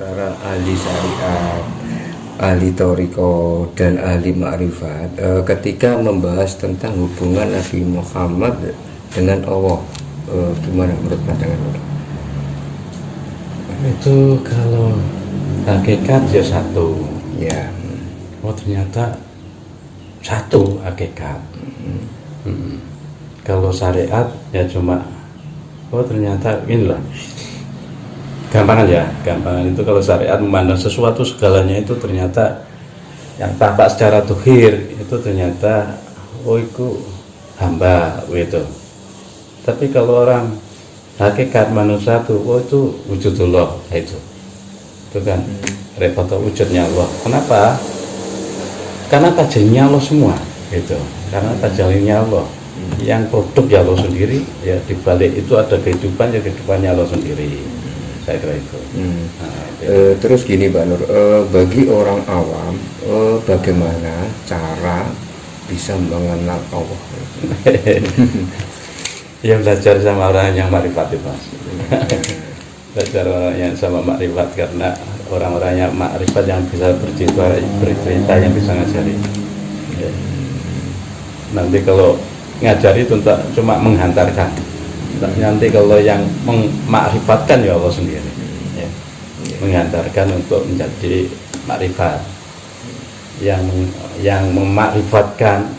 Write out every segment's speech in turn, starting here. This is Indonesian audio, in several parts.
antara ahli syariat, ahli toriko dan ahli ma'rifat ketika membahas tentang hubungan Nabi Muhammad dengan Allah, gimana menurut pandangan? Itu kalau hakikat ya satu Ya. Oh ternyata satu hakikat. Kalau syariat ya cuma oh ternyata inilah gampangan ya, gampangan itu kalau syariat memandang sesuatu segalanya itu ternyata yang tampak secara tuhir itu ternyata oh itu hamba gitu. Tapi kalau orang hakikat manusia itu oh itu wujudullah itu kan repot wujudnya Allah. Kenapa? Karena tajallinya Allah semua gitu. Karena tajallinya Allah yang produk ya Allah sendiri, ya dibalik itu ada kehidupan, ya kehidupannya Allah sendiri. Saya kira itu. Terus gini Pak Nur, bagi orang awam bagaimana cara bisa mengenal Allah? Ya belajar sama orang yang makrifat itu Mas. Belajar orang yang sama makrifat, karena orang-orang yang makrifat yang bisa bercerita yang bisa ngajari. Ya. Nanti kalau ngajari itu cuma menghantarkan. Nanti kalau yang memakrifatkan ya Allah sendiri. Ya. Menghantarkan untuk menjadi makrifat. Yang memakrifatkan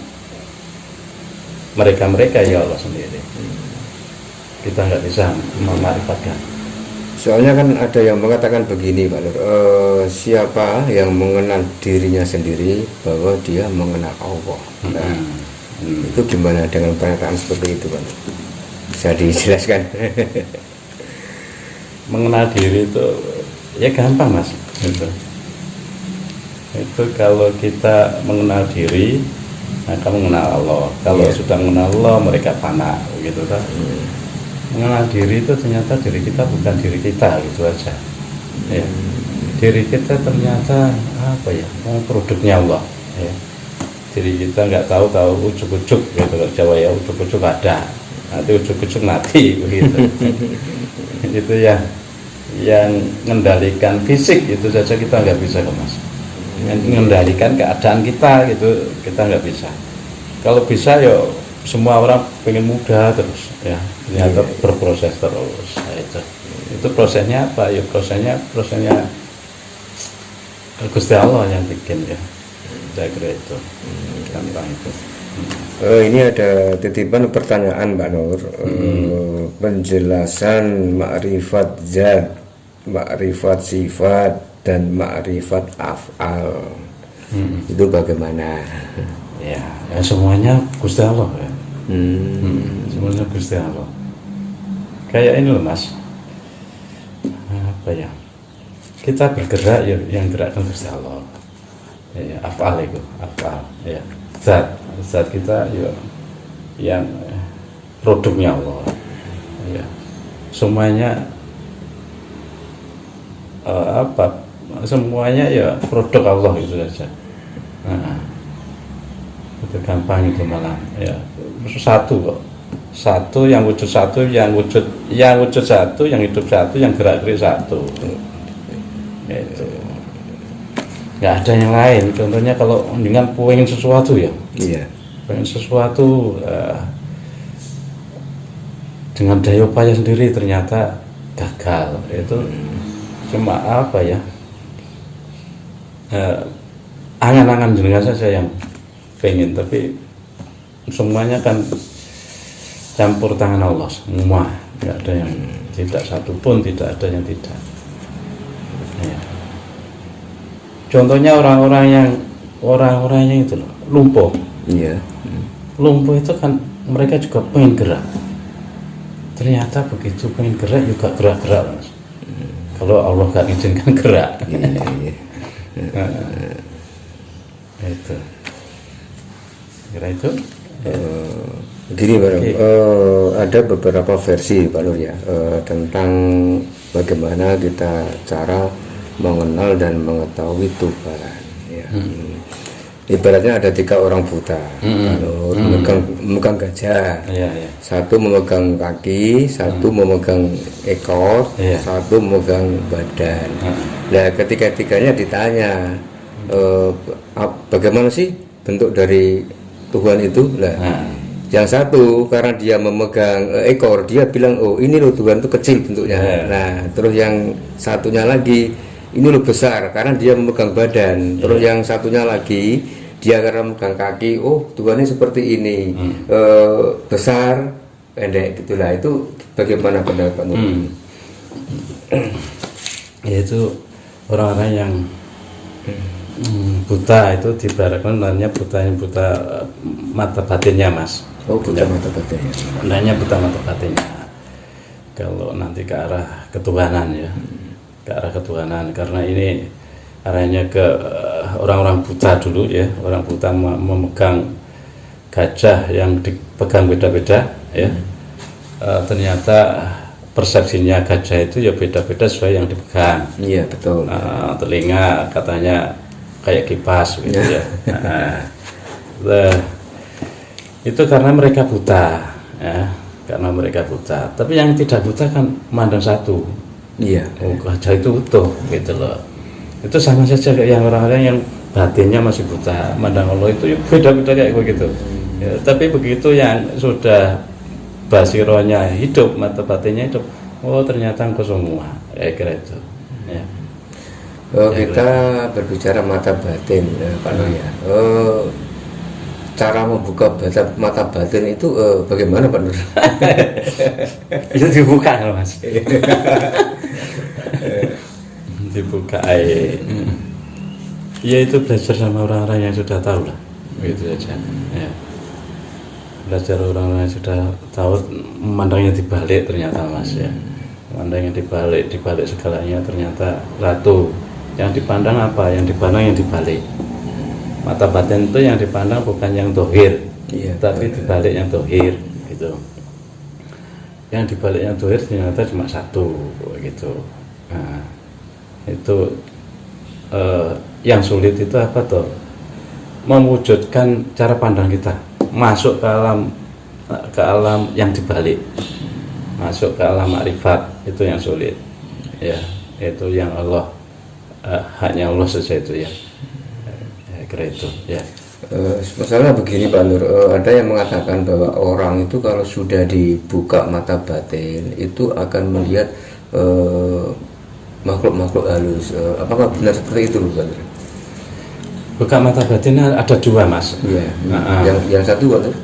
mereka ya Allah sendiri. Kita nggak bisa memakrifatkan. Soalnya kan ada yang mengatakan begini Pak Nur, siapa yang mengenal dirinya sendiri bahwa dia mengenal Allah. Nah, itu gimana dengan pernyataan seperti itu Pak Nur? Bisa dijelaskan? Mengenal diri itu ya gampang Mas. Itu kalau kita mengenal diri, maka mengenal Allah. Kalau sudah mengenal Allah, mereka fana gitu kan. Mengenal diri itu ternyata diri kita bukan diri kita gitu aja. Ya. Diri kita ternyata apa ya? Produknya Allah. Ya. Diri kita nggak tahu ujuk-ujuk gitu. Kalau Jawa ya ujuk-ujuk ada. Nanti ujuk-ujuk mati begitu. Itu yang mengendalikan fisik itu saja kita nggak bisa Mas. Mengendalikan keadaan kita gitu kita nggak bisa. Kalau bisa ya semua orang pengen muda terus ya, ternyata berproses terus. Nah, itu prosesnya apa ya, prosesnya Gusti Allah yang bikin ya. Saya kira itu gampang itu. Ini ada titipan pertanyaan Mbak Nur, penjelasan makrifat zat, makrifat sifat dan makrifat af'al itu bagaimana? Ya semuanya Gusti Allah ya. Semuanya Gusti Allah. Kayak ini loh Mas, apa ya, kita bergerak ya, yang gerakkan Gusti Allah ya, af'al itu af'al ya, zat kita ya, yang produknya Allah ya, semuanya semuanya ya produk Allah itu saja. Itu gampang itu malah ya, satu kok, satu yang wujud satu, yang wujud satu, yang hidup satu, yang gerak-gerik satu. Itu nggak ada yang lain. Contohnya kalau dengan pengen sesuatu ya, pengen sesuatu dengan daya upaya sendiri ternyata gagal. Itu cuma apa ya, angan-angan jenengan saja yang pengen, tapi semuanya kan campur tangan Allah semua, tidak ada yang tidak, satu pun tidak ada yang tidak ya. Contohnya orang-orang yang itu loh, lumpuh. Lumpuh itu kan mereka juga pengen gerak, ternyata begitu pengen gerak juga gerak-gerak Mas. Kalau Allah gak izinkan gerak. Itu kira itu Begini ada beberapa versi Pak Nur ya, tentang bagaimana kita cara mengenal dan mengetahui Tuhan ya. Ibaratnya ada 3 orang buta, Pak Nur, memegang gajah, satu memegang kaki, satu memegang ekor, satu memegang badan. Nah, ketiga-tiganya ditanya bagaimana sih bentuk dari Tuhan itu? Nah, yang satu karena dia memegang ekor, dia bilang oh ini loh Tuhan itu kecil bentuknya. Nah, terus yang satunya lagi ini loh besar karena dia memegang badan. Terus yang satunya lagi dia karena memegang kaki, oh Tuhannya seperti ini, besar, pendek gitulah. Itu bagaimana pendapat Nur? Yaitu orang-orang yang buta itu diibaratkan namanya buta mata batinnya, Mas. Oh, buta mata batinnya. Namanya buta mata batinnya. Kalau nanti ke arah ketuhanan ya, ke arah ketuhanan, karena ini arahnya ke orang-orang buta dulu ya, orang buta memegang gajah yang dipegang beda-beda ya. Ternyata persepsinya gajah itu ya beda-beda sesuai yang dipegang. Iya betul. Telinga katanya kayak kipas gitu ya. Itu karena mereka buta ya, karena mereka buta. Tapi yang tidak buta kan memandang satu. Iya. Oh, gajah itu utuh gitu loh. Itu sama saja kayak yang orang-orang yang batinnya masih buta, memandang Allah itu ya beda-beda kayak begitu. Ya, tapi begitu yang sudah basironya hidup, mata batinnya hidup, oh ternyata engkau semua, kira itu. Ya. Kita berbicara mata batin, Pak Nur ya. Cara membuka mata batin itu bagaimana Pak Nur? Itu dibuka loh Mas. Dibuka ya itu belajar sama orang-orang yang sudah tahu lah, begitu saja. Ya. Belajar orang-orang yang sudah tahu, memandangnya dibalik ternyata Mas ya. Memandangnya dibalik segalanya ternyata ratu. Yang dipandang apa? Yang dipandang yang dibalik. Mata batin itu yang dipandang bukan yang dohir, tapi dibalik yang dohir gitu. Yang dibalik yang dohir ternyata cuma satu gitu. Nah, itu yang sulit itu apa tuh? Mewujudkan cara pandang kita masuk ke alam yang dibalik, masuk ke alam makrifat, itu yang sulit ya. Itu yang Allah hanya Allah saja itu ya, kira itu ya. Masalah begini Pak Nur, ada yang mengatakan bahwa orang itu kalau sudah dibuka mata batin itu akan melihat makhluk-makhluk halus. Apakah benar seperti itu Pak Nur? Buka mata batin ada dua Mas. Iya. Yang satu Pak Nur?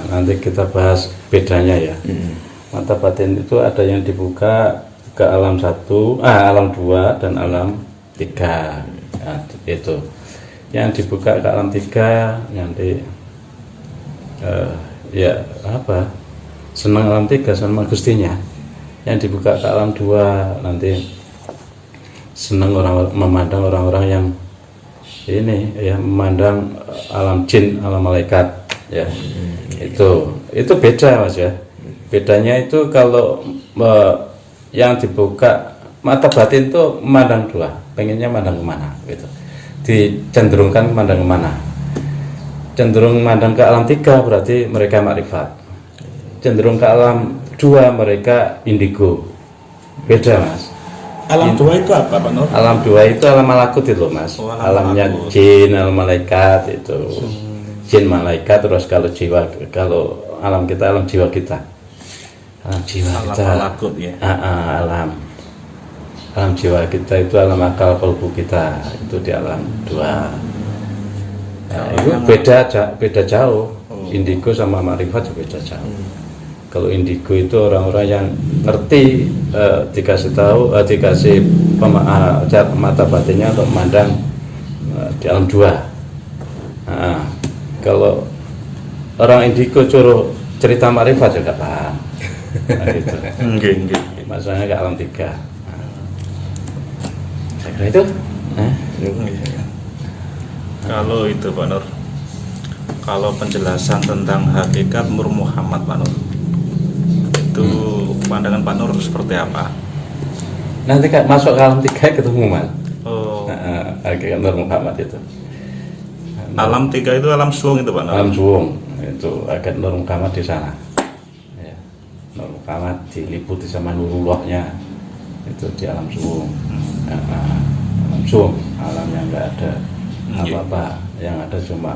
Nanti kita bahas bedanya ya. Mata batin itu ada yang dibuka ke alam satu, alam dua dan alam tiga. Nah, itu. Yang dibuka ke alam tiga nanti ya apa? Senang alam tiga sama Gustinya. Yang dibuka ke alam dua nanti senang memandang orang-orang yang ini ya, memandang alam jin, alam malaikat ya. Itu beda Mas ya. Bedanya itu kalau yang dibuka mata batin itu memandang dua, pengennya memandang kemana gitu, dicenderungkan memandang kemana. Cenderung memandang ke alam tiga berarti mereka makrifat, cenderung ke alam dua mereka indigo. Beda Mas. Alam dua itu apa Pak Nur? Alam dua itu alam malakut itu Mas. Alamnya malakut. Jin, alam malaikat itu. Jin, malaikat, terus kalau jiwa, kalau alam kita alam jiwa kita. Alam jiwa alam kita. Malakut ya. Alam jiwa kita itu alam akal kalbu kita, itu di alam dua. Nah, itu beda jauh. Indigo sama makrifat beda jauh. Kalau indigo itu orang-orang yang ngerti, dikasih tahu, dikasih mata batinnya untuk memandang di alam dua. Kalau orang indigo suruh cerita makrifat juga paham. Nah, gitu. Masalahnya ke alam tiga. Saya kira itu. Kalau itu Pak Nur, kalau penjelasan tentang hakikat Nur Muhammad Pak Nur, itu pandangan Pak Nur seperti apa? Nanti masuk ke alam tiga ketemu Mas. Oh. Hakikat Nur Muhammad itu. Alam tiga itu alam suwung itu Pak Nur. Alam suwung itu hakikat Nur Muhammad di sana. Ya. Nur Muhammad diliputi sama nurullahnya itu di alam suwung. alam suwung, alam yang nggak ada Iya. apa-apa, yang ada cuma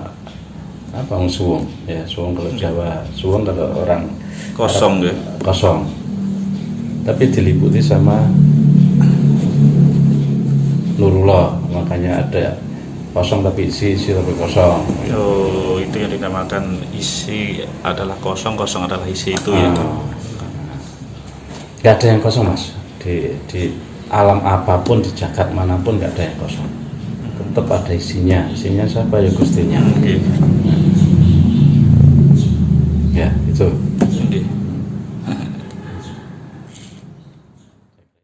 suwung ya, suwung kalau Jawa, suwung kalau orang Kosong ya. kosong, tapi diliputi sama nurullah, makanya ada kosong tapi isi tapi kosong. Oh, itu yang dinamakan isi adalah kosong, kosong adalah isi itu ya. Gak ada yang kosong mas, di alam apapun, di jagat manapun gak ada yang kosong, tetap ada isinya. Isinya siapa? Ya Gustinya. Oke. Ya itu.